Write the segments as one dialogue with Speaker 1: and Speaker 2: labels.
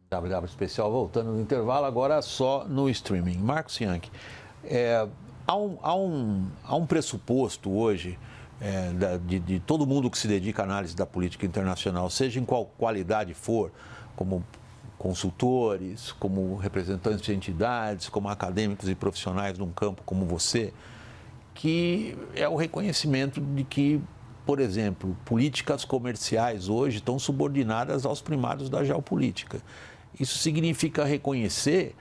Speaker 1: WW Especial voltando no intervalo, agora só no streaming. Marcos Bianchi, há um pressuposto hoje de todo mundo que se dedica à análise da política internacional, seja em qual qualidade for, como consultores, como representantes de entidades, como acadêmicos e profissionais num campo como você, que é o reconhecimento de que, por exemplo, políticas comerciais hoje estão subordinadas aos primados da geopolítica. Isso significa reconhecer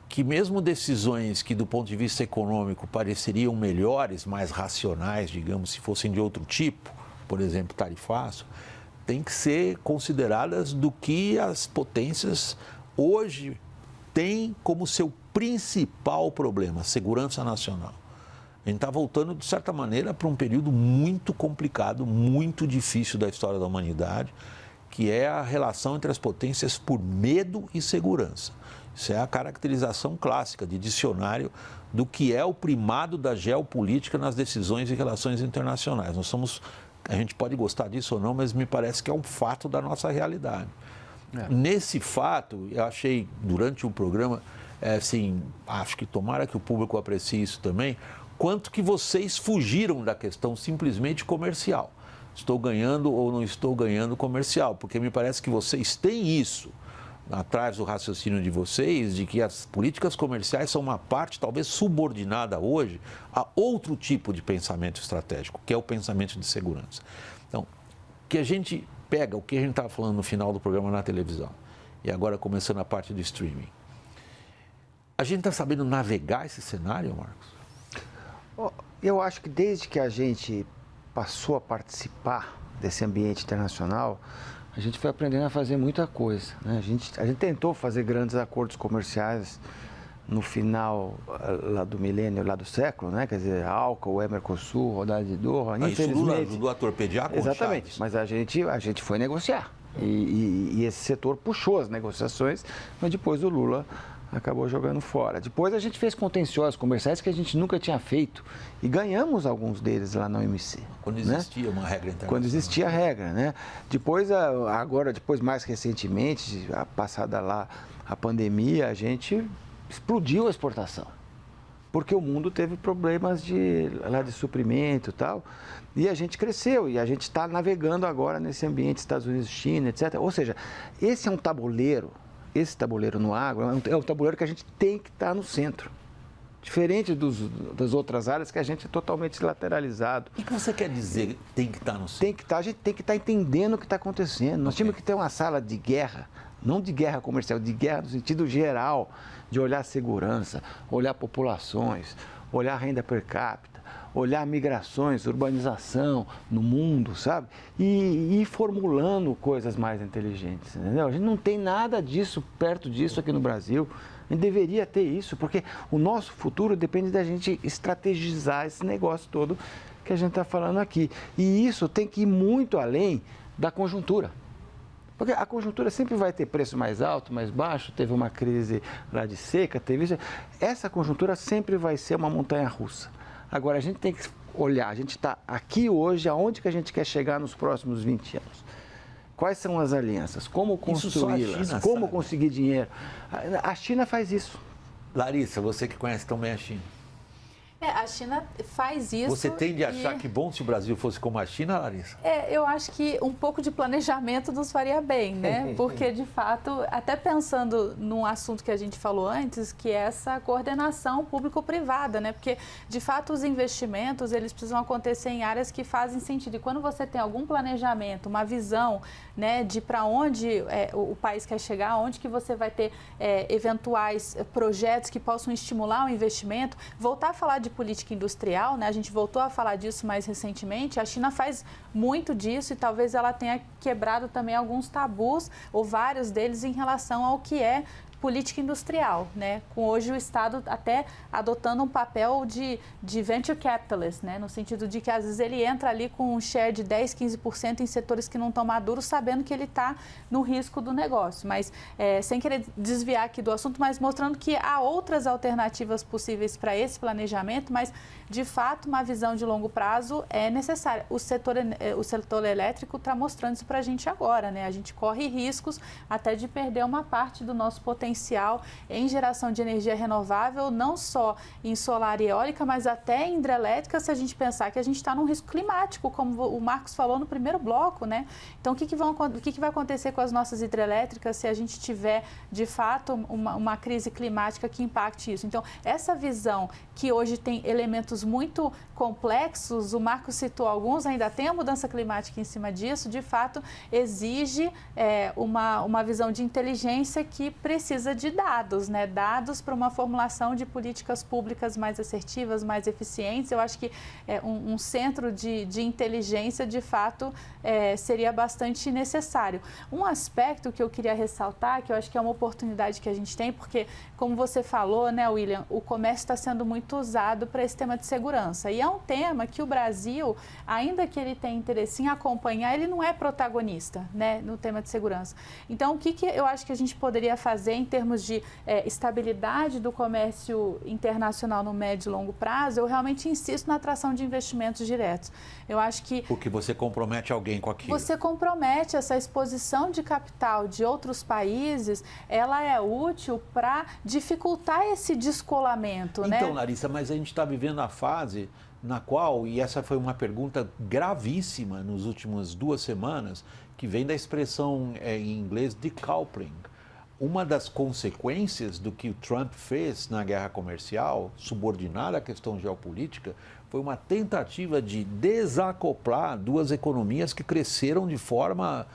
Speaker 1: que mesmo decisões que, do ponto de vista econômico, pareceriam melhores, mais racionais, digamos, se fossem de outro tipo, por exemplo, tarifaço, têm que ser consideradas do que as potências hoje têm como seu principal problema, segurança nacional. A gente está voltando, de certa maneira, para um período muito complicado, muito difícil da história da humanidade, que é a relação entre as potências por medo e segurança. Isso é a caracterização clássica de dicionário do que é o primado da geopolítica nas decisões e relações internacionais. A gente pode gostar disso ou não, mas me parece que é um fato da nossa realidade. Nesse fato, eu achei, durante o programa, acho que tomara que o público aprecie isso também, quanto que vocês fugiram da questão simplesmente comercial. Estou ganhando ou não estou ganhando comercial, porque me parece que vocês têm isso atrás do raciocínio de vocês, de que as políticas comerciais são uma parte talvez subordinada hoje a outro tipo de pensamento estratégico, que é o pensamento de segurança. Então, que a gente pega o que a gente estava falando no final do programa na televisão, e agora começando a parte do streaming. A gente está sabendo navegar esse cenário, Marcos?
Speaker 2: Eu acho que desde que a gente passou a participar desse ambiente internacional, a gente foi aprendendo a fazer muita coisa, né? A gente tentou fazer grandes acordos comerciais no final lá do milênio, lá do século, né? Quer dizer, ALCA, o Mercosul, Rodada de Doha,
Speaker 1: infelizmente... Isso Lula ajudou a torpedear com
Speaker 2: Exatamente,
Speaker 1: Chaves.
Speaker 2: mas a gente foi negociar e esse setor puxou as negociações, mas depois o Lula acabou jogando fora. Depois a gente fez contenciosos comerciais que a gente nunca tinha feito e ganhamos alguns deles lá na OMC.
Speaker 1: Quando existia uma regra internacional.
Speaker 2: Quando existia a regra, né? Depois, mais recentemente, passada lá a pandemia, a gente explodiu a exportação. Porque o mundo teve problemas de suprimento e tal, e a gente cresceu, e a gente está navegando agora nesse ambiente Estados Unidos, China, etc. Ou seja, esse é um tabuleiro. Esse tabuleiro no agro é um tabuleiro que a gente tem que estar no centro. Diferente das outras áreas que a gente é totalmente lateralizado.
Speaker 1: O que você quer dizer tem que estar no centro?
Speaker 2: A gente tem que estar entendendo o que está acontecendo. Nós tínhamos que ter uma sala de guerra, não de guerra comercial, de guerra no sentido geral, de olhar segurança, olhar populações, olhar renda per capita, olhar migrações, urbanização no mundo, sabe? E ir formulando coisas mais inteligentes, entendeu? A gente não tem nada disso, perto disso aqui no Brasil. A gente deveria ter isso, porque o nosso futuro depende da gente estrategizar esse negócio todo que a gente está falando aqui. E isso tem que ir muito além da conjuntura. Porque a conjuntura sempre vai ter preço mais alto, mais baixo, teve uma crise lá de seca, teve isso. Essa conjuntura sempre vai ser uma montanha-russa. Agora, a gente tem que olhar, a gente está aqui hoje, aonde que a gente quer chegar nos próximos 20 anos? Quais são as alianças? Como construí-las? Como conseguir dinheiro? A China faz isso.
Speaker 1: Larissa, você que conhece tão bem a China.
Speaker 3: A China faz isso.
Speaker 1: Você tende a achar que bom se o Brasil fosse como a China, Larissa?
Speaker 3: Eu acho que um pouco de planejamento nos faria bem, né? Porque, de fato, até pensando num assunto que a gente falou antes, que é essa coordenação público-privada, né? Porque, de fato, os investimentos, eles precisam acontecer em áreas que fazem sentido. E quando você tem algum planejamento, uma visão, né, de para onde o país quer chegar, onde que você vai ter eventuais projetos que possam estimular o investimento, voltar a falar de política industrial, né? A gente voltou a falar disso mais recentemente. A China faz muito disso e talvez ela tenha quebrado também alguns tabus, ou vários deles, em relação ao que é política industrial, né? Com hoje o Estado até adotando um papel de venture capitalist, né? No sentido de que às vezes ele entra ali com um share de 10, 15% em setores que não estão maduros, sabendo que ele está no risco do negócio. Mas sem querer desviar aqui do assunto, mas mostrando que há outras alternativas possíveis para esse planejamento, mas de fato uma visão de longo prazo é necessária. O setor elétrico está mostrando isso para a gente agora, né? A gente corre riscos até de perder uma parte do nosso potencial em geração de energia renovável, não só em solar e eólica, mas até em hidrelétrica, se a gente pensar que a gente está num risco climático, como o Marcos falou no primeiro bloco, né? Então, o que vai acontecer com as nossas hidrelétricas se a gente tiver, de fato, uma crise climática que impacte isso? Então, essa visão que hoje tem elementos muito complexos, o Marcos citou alguns, ainda tem a mudança climática em cima disso, de fato, exige uma visão de inteligência que precisa de dados, né? Dados para uma formulação de políticas públicas mais assertivas, mais eficientes. Eu acho que um centro de inteligência, de fato, seria bastante necessário. Um aspecto que eu queria ressaltar, que eu acho que é uma oportunidade que a gente tem, porque, como você falou, né, William, o comércio está sendo muito usado para esse tema de segurança. E é um tema que o Brasil, ainda que ele tenha interesse em acompanhar, ele não é protagonista, né, no tema de segurança. Então, o que eu acho que a gente poderia fazer em termos de estabilidade do comércio internacional no médio e longo prazo? Eu realmente insisto na atração de investimentos diretos. Eu acho que...
Speaker 1: Porque você compromete alguém com aquilo.
Speaker 3: Você compromete essa exposição de capital de outros países, ela é útil para dificultar esse descolamento, né?
Speaker 1: Então, Larissa, mas a gente está vivendo a fase na qual, e essa foi uma pergunta gravíssima nas últimas 2 semanas, que vem da expressão em inglês decoupling. Uma das consequências do que o Trump fez na guerra comercial, subordinada à questão geopolítica, foi uma tentativa de desacoplar 2 economias que cresceram de forma,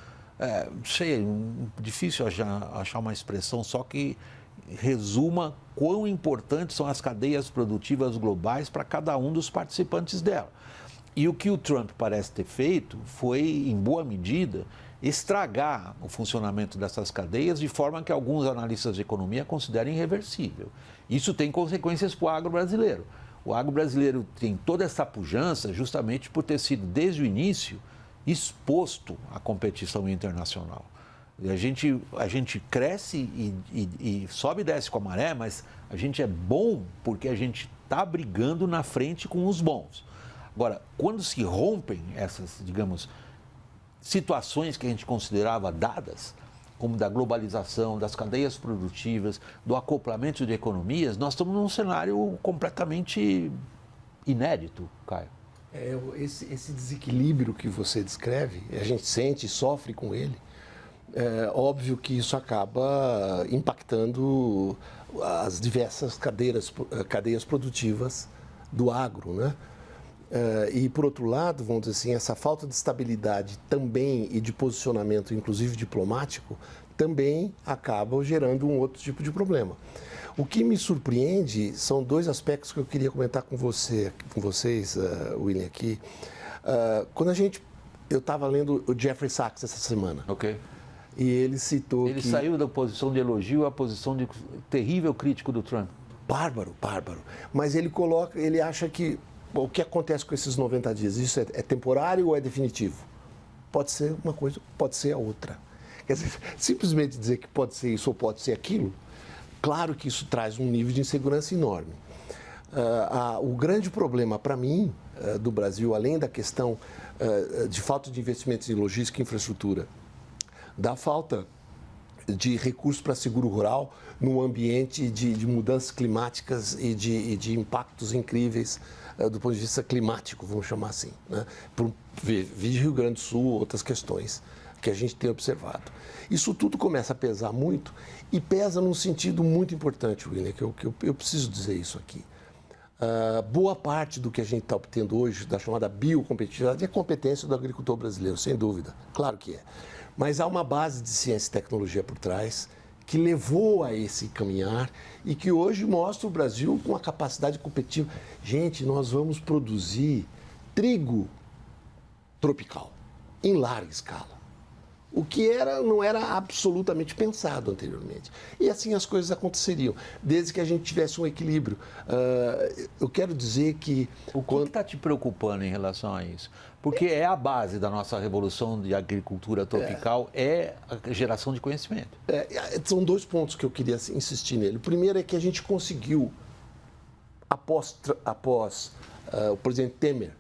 Speaker 1: difícil achar uma expressão só que resuma quão importantes são as cadeias produtivas globais para cada um dos participantes dela. E o que o Trump parece ter feito foi, em boa medida, estragar o funcionamento dessas cadeias de forma que alguns analistas de economia considerem irreversível. Isso tem consequências para o agro brasileiro. O agro brasileiro tem toda essa pujança justamente por ter sido, desde o início, exposto à competição internacional. A gente cresce e sobe e desce com a maré, mas a gente é bom porque a gente está brigando na frente com os bons. Agora, quando se rompem essas, digamos, situações que a gente considerava dadas, como da globalização, das cadeias produtivas, do acoplamento de economias, nós estamos num cenário completamente inédito, Caio.
Speaker 4: Esse desequilíbrio que você descreve, a gente sente e sofre com ele. É óbvio que isso acaba impactando as diversas cadeias produtivas do agro, né? E, por outro lado, vamos dizer assim, essa falta de estabilidade também e de posicionamento, inclusive diplomático, também acaba gerando um outro tipo de problema. O que me surpreende são 2 aspectos que eu queria comentar com vocês, William, aqui. Quando eu estava lendo o Jeffrey Sachs essa semana.
Speaker 1: Ok.
Speaker 4: E ele citou
Speaker 1: Ele saiu da posição de elogio à posição de terrível crítico do Trump.
Speaker 4: Bárbaro. Mas ele acha que o que acontece com esses 90 dias, isso é temporário ou é definitivo? Pode ser uma coisa, pode ser a outra. Quer dizer, simplesmente dizer que pode ser isso ou pode ser aquilo, claro que isso traz um nível de insegurança enorme. O grande problema para mim do Brasil, além da questão de falta de investimentos em logística e infraestrutura, da falta de recursos para seguro rural num ambiente de mudanças climáticas e de impactos incríveis do ponto de vista climático, vamos chamar assim, né? Vídeo Rio Grande do Sul, outras questões que a gente tem observado. Isso tudo começa a pesar muito e pesa num sentido muito importante, William, que eu preciso dizer isso aqui. Boa parte do que a gente está obtendo hoje, da chamada biocompetitividade, é competência do agricultor brasileiro, sem dúvida, claro que é. Mas há uma base de ciência e tecnologia por trás que levou a esse caminhar e que hoje mostra o Brasil com uma capacidade competitiva. Gente, nós vamos produzir trigo tropical em larga escala. o que não era absolutamente pensado anteriormente. E assim as coisas aconteceriam, desde que a gente tivesse um equilíbrio. Eu quero dizer que...
Speaker 1: O que está te preocupando em relação a isso? Porque é a base da nossa revolução de agricultura tropical, é a geração de conhecimento.
Speaker 4: São 2 pontos que eu queria insistir nele. O primeiro é que a gente conseguiu, após o presidente Temer,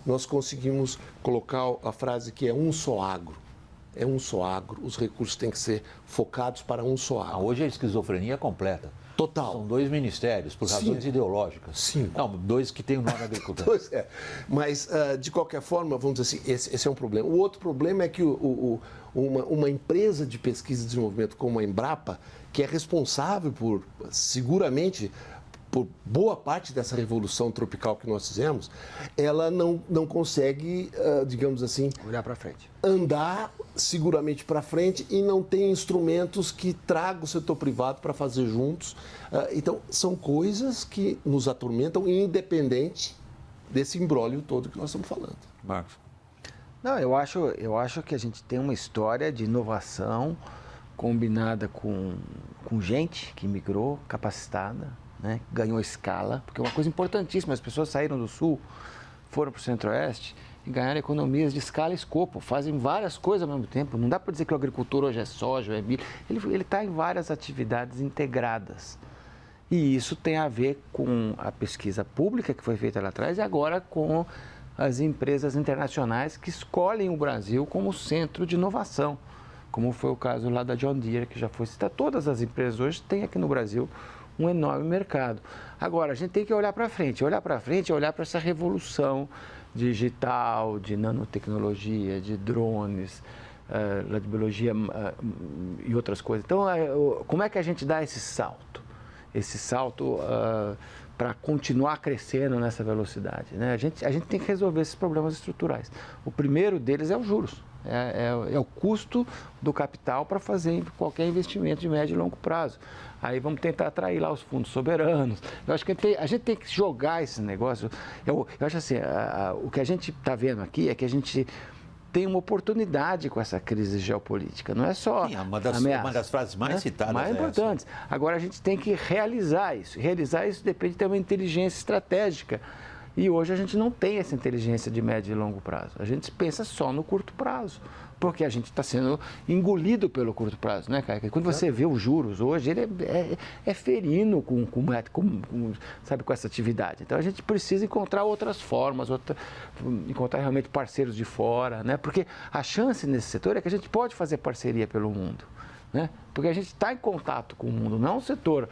Speaker 4: nós conseguimos colocar a frase que é um só agro. É um só agro, os recursos têm que ser focados para um só agro.
Speaker 1: Hoje a esquizofrenia é completa.
Speaker 4: Total.
Speaker 1: São 2 ministérios, por razões ideológicas.
Speaker 4: Sim.
Speaker 1: Não, 2 que têm o nome agricultura.
Speaker 4: Mas, de qualquer forma, vamos dizer assim, esse é um problema. O outro problema é que uma empresa de pesquisa e desenvolvimento como a Embrapa, que é responsável seguramente, por boa parte dessa revolução tropical que nós fizemos, ela não consegue, digamos assim...
Speaker 2: olhar para frente.
Speaker 4: Andar seguramente para frente e não tem instrumentos que tragam o setor privado para fazer juntos. Então, são coisas que nos atormentam, independente desse imbróglio todo que nós estamos falando.
Speaker 1: Marcos.
Speaker 2: Não, eu acho que a gente tem uma história de inovação combinada com gente que migrou, capacitada, né? Ganhou escala, porque é uma coisa importantíssima, as pessoas saíram do sul, foram para o centro-oeste e ganharam economias de escala e escopo, fazem várias coisas ao mesmo tempo. Não dá para dizer que o agricultor hoje é soja, é milho, ele está em várias atividades integradas. E isso tem a ver com a pesquisa pública que foi feita lá atrás e agora com as empresas internacionais que escolhem o Brasil como centro de inovação, como foi o caso lá da John Deere, que já foi citado. Todas as empresas hoje têm aqui no Brasil um enorme mercado. Agora, a gente tem que olhar para frente. Olhar para frente é olhar para essa revolução digital, de nanotecnologia, de drones, de biologia e outras coisas. Então, como é que a gente dá esse salto? Esse salto para continuar crescendo nessa velocidade, né? A gente tem que resolver esses problemas estruturais. O primeiro deles é os juros. É o custo do capital para fazer qualquer investimento de médio e longo prazo. Aí vamos tentar atrair lá os fundos soberanos. Eu acho que a gente tem que jogar esse negócio. Eu acho assim, o que a gente está vendo aqui é que a gente tem uma oportunidade com essa crise geopolítica. Não é só
Speaker 1: uma das frases mais citadas.
Speaker 2: Mais importantes. Agora a gente tem que realizar isso. Realizar isso depende de ter uma inteligência estratégica. E hoje a gente não tem essa inteligência de médio e longo prazo. A gente pensa só no curto prazo, porque a gente está sendo engolido pelo curto prazo, né, cara? Quando você vê os juros hoje, ele é ferino com essa atividade. Então a gente precisa encontrar outras formas, encontrar realmente parceiros de fora, né? Porque a chance nesse setor é que a gente pode fazer parceria pelo mundo, né? Porque a gente está em contato com o mundo, não é um setor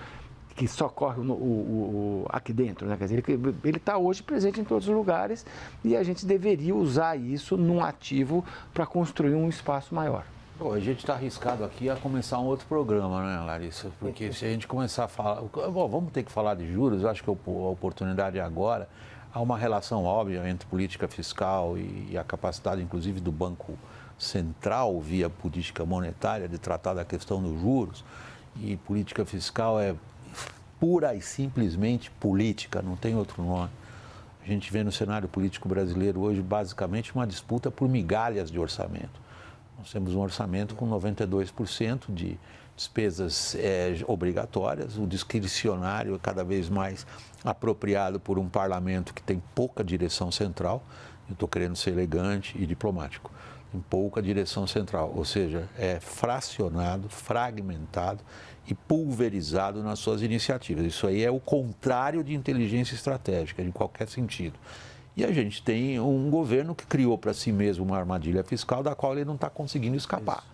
Speaker 2: que só corre aqui dentro, né? Quer dizer, ele está hoje presente em todos os lugares e a gente deveria usar isso num ativo para construir um espaço maior.
Speaker 1: Bom, a gente está arriscado aqui a começar um outro programa, né, Larissa? Porque se a gente começar a falar... Bom, vamos ter que falar de juros, eu acho que a oportunidade é agora. Há uma relação óbvia entre política fiscal e a capacidade, inclusive, do Banco Central, via política monetária, de tratar da questão dos juros. E política fiscal é pura e simplesmente política, não tem outro nome. A gente vê no cenário político brasileiro hoje, basicamente, uma disputa por migalhas de orçamento. Nós temos um orçamento com 92% de despesas obrigatórias, o discricionário é cada vez mais apropriado por um parlamento que tem pouca direção central. Eu estou querendo ser elegante e diplomático. Tem pouca direção central, ou seja, é fracionado, fragmentado e pulverizado nas suas iniciativas. Isso aí é o contrário de inteligência estratégica, em qualquer sentido. E a gente tem um governo que criou para si mesmo uma armadilha fiscal da qual ele não está conseguindo escapar.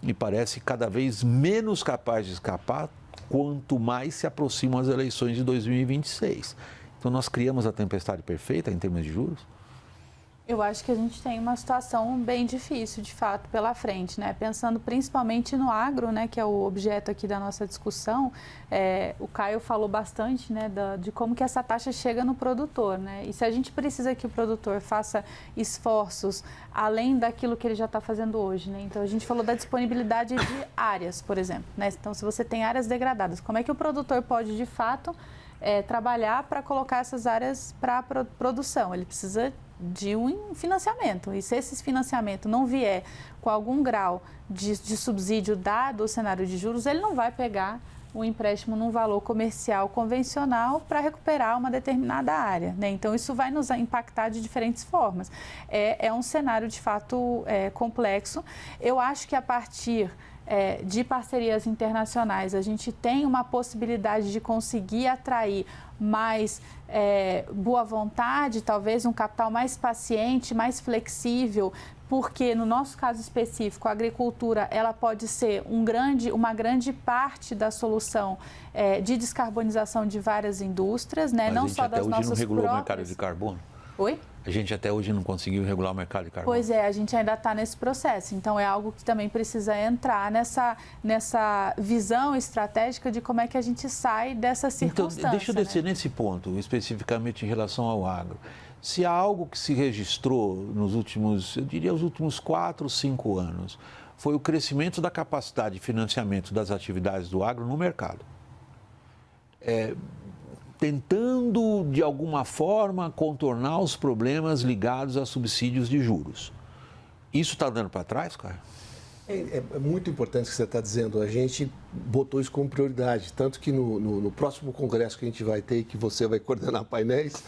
Speaker 1: E parece cada vez menos capaz de escapar quanto mais se aproximam as eleições de 2026. Então nós criamos a tempestade perfeita em termos de juros?
Speaker 3: Eu acho que a gente tem uma situação bem difícil, de fato, pela frente, né? Pensando principalmente no agro, né, que é o objeto aqui da nossa discussão, o Caio falou bastante, né, de como que essa taxa chega no produtor, né? E se a gente precisa que o produtor faça esforços além daquilo que ele já está fazendo hoje, né? Então, a gente falou da disponibilidade de áreas, por exemplo, né? Então, se você tem áreas degradadas, como é que o produtor pode, de fato, trabalhar para colocar essas áreas para a produção. Ele precisa de um financiamento. E se esse financiamento não vier com algum grau de subsídio dado o cenário de juros, ele não vai pegar o empréstimo num valor comercial convencional para recuperar uma determinada área, né? Então, isso vai nos impactar de diferentes formas. É um cenário, de fato, complexo. Eu acho que a partir de parcerias internacionais, a gente tem uma possibilidade de conseguir atrair mais boa vontade, talvez um capital mais paciente, mais flexível, porque no nosso caso específico, a agricultura ela pode ser uma grande parte da solução de descarbonização de várias indústrias, né? Não só das nossas próprias.
Speaker 1: A gente até hoje não regulou o mercado de carbono.
Speaker 3: Oi?
Speaker 1: A gente até hoje não conseguiu regular o mercado de carbono.
Speaker 3: Pois é, a gente ainda está nesse processo. Então, é algo que também precisa entrar nessa visão estratégica de como é que a gente sai dessa circunstância.
Speaker 1: Então, deixa eu descer nesse ponto, especificamente em relação ao agro. Se há algo que se registrou nos últimos, eu diria, os últimos 4, 5 anos, foi o crescimento da capacidade de financiamento das atividades do agro no mercado. Tentando, de alguma forma, contornar os problemas ligados a subsídios de juros. Isso está dando para trás, cara?
Speaker 4: É muito importante o que você está dizendo. A gente botou isso como prioridade. Tanto que no próximo congresso que a gente vai ter, que você vai coordenar painéis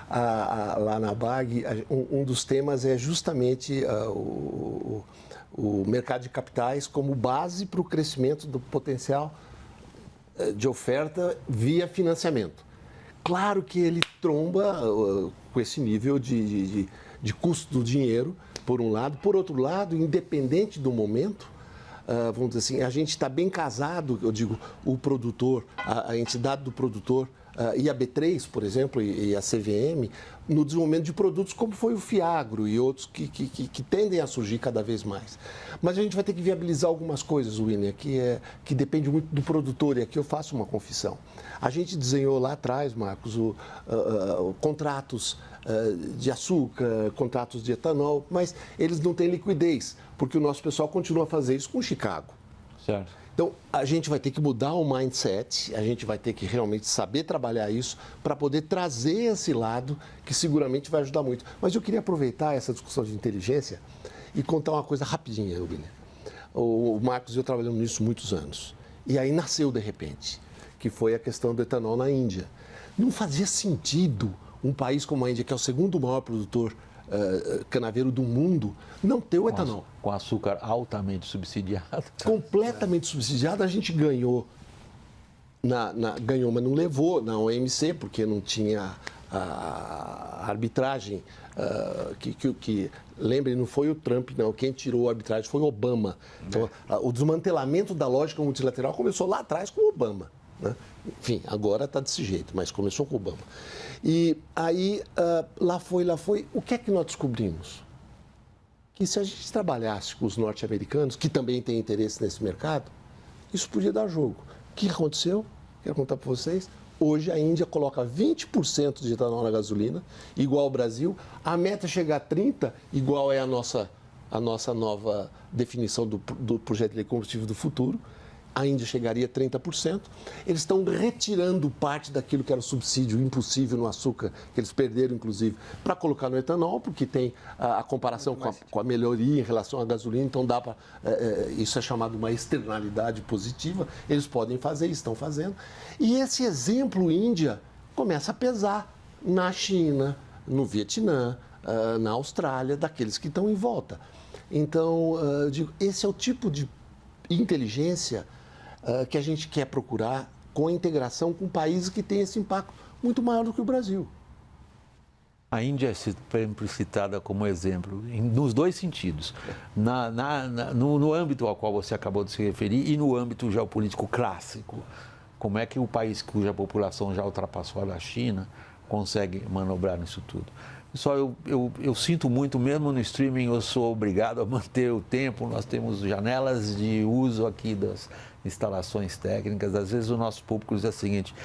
Speaker 4: lá na BAG, um dos temas é justamente o mercado de capitais como base para o crescimento do potencial de oferta via financiamento. Claro que ele tromba com esse nível de custo do dinheiro, por um lado. Por outro lado, independente do momento, vamos dizer assim, a gente está bem casado, eu digo, o produtor, a entidade do produtor e a B3, por exemplo, e a CVM, no desenvolvimento de produtos como foi o Fiagro e outros que tendem a surgir cada vez mais. Mas a gente vai ter que viabilizar algumas coisas, William, que depende muito do produtor, e aqui eu faço uma confissão. A gente desenhou lá atrás, Marcos, contratos de açúcar, contratos de etanol, mas eles não têm liquidez, porque o nosso pessoal continua a fazer isso com Chicago.
Speaker 1: Certo.
Speaker 4: Então, a gente vai ter que mudar o mindset, a gente vai ter que realmente saber trabalhar isso para poder trazer esse lado que seguramente vai ajudar muito. Mas eu queria aproveitar essa discussão de inteligência e contar uma coisa rapidinha, William. O Marcos e eu trabalhamos nisso muitos anos. E aí nasceu, de repente, que foi a questão do etanol na Índia. Não fazia sentido um país como a Índia, que é o segundo maior produtor canaveiro do mundo, não ter o etanol.
Speaker 1: Com açúcar altamente subsidiado.
Speaker 4: Completamente subsidiado, a gente ganhou, ganhou, mas não levou na OMC, porque não tinha a arbitragem, lembrem, não foi o Trump, não, quem tirou a arbitragem foi o Obama. Então, o desmantelamento da lógica multilateral começou lá atrás com o Obama, né? Enfim, agora está desse jeito, mas começou com o Obama. E aí, lá foi, o que é que nós descobrimos? Que se a gente trabalhasse com os norte-americanos, que também têm interesse nesse mercado, isso podia dar jogo. O que aconteceu? Quero contar para vocês. Hoje a Índia coloca 20% de etanol na gasolina, igual ao Brasil. A meta é chegar a 30%, igual é a nossa nova definição do projeto de combustível do futuro. A Índia chegaria a 30%. Eles estão retirando parte daquilo que era o subsídio impossível no açúcar, que eles perderam, inclusive, para colocar no etanol, porque tem a comparação com a melhoria em relação à gasolina, então dá para. Isso é chamado uma externalidade positiva. Eles podem fazer, estão fazendo. E esse exemplo Índia começa a pesar na China, no Vietnã, na Austrália, daqueles que estão em volta. Então, eu digo, esse é o tipo de inteligência que a gente quer procurar com a integração com países que têm esse impacto muito maior do que o Brasil.
Speaker 1: A Índia é sempre citada como exemplo, nos dois sentidos. No âmbito ao qual você acabou de se referir e no âmbito geopolítico clássico. Como é que o país cuja população já ultrapassou a da China consegue manobrar nisso tudo? Só eu sinto muito, mesmo no streaming, eu sou obrigado a manter o tempo, nós temos janelas de uso aqui das instalações técnicas. Às vezes o nosso público diz o seguinte: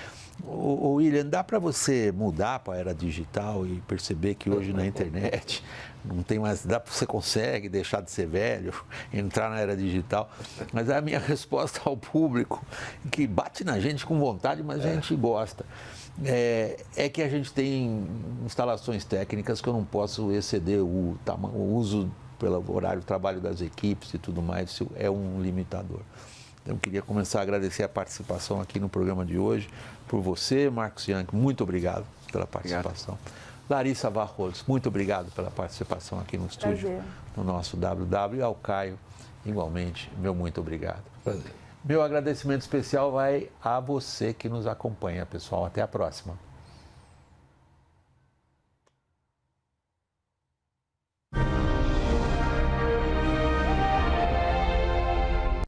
Speaker 1: William, dá para você mudar para a era digital e perceber que hoje na internet não tem mais, você consegue deixar de ser velho, entrar na era digital? Mas a minha resposta ao público, que bate na gente com vontade, mas a gente gosta, é que a gente tem instalações técnicas que eu não posso exceder o uso pelo horário de trabalho das equipes e tudo mais, isso é um limitador. Então, eu queria começar a agradecer a participação aqui no programa de hoje, por você, Marcos Yankee, muito obrigado pela participação. Obrigado. Larissa Varros, muito obrigado pela participação aqui no estúdio, prazer, no nosso WW, e ao Caio, igualmente, meu muito obrigado.
Speaker 4: Prazer.
Speaker 1: Meu agradecimento especial vai a você que nos acompanha, pessoal. Até a próxima.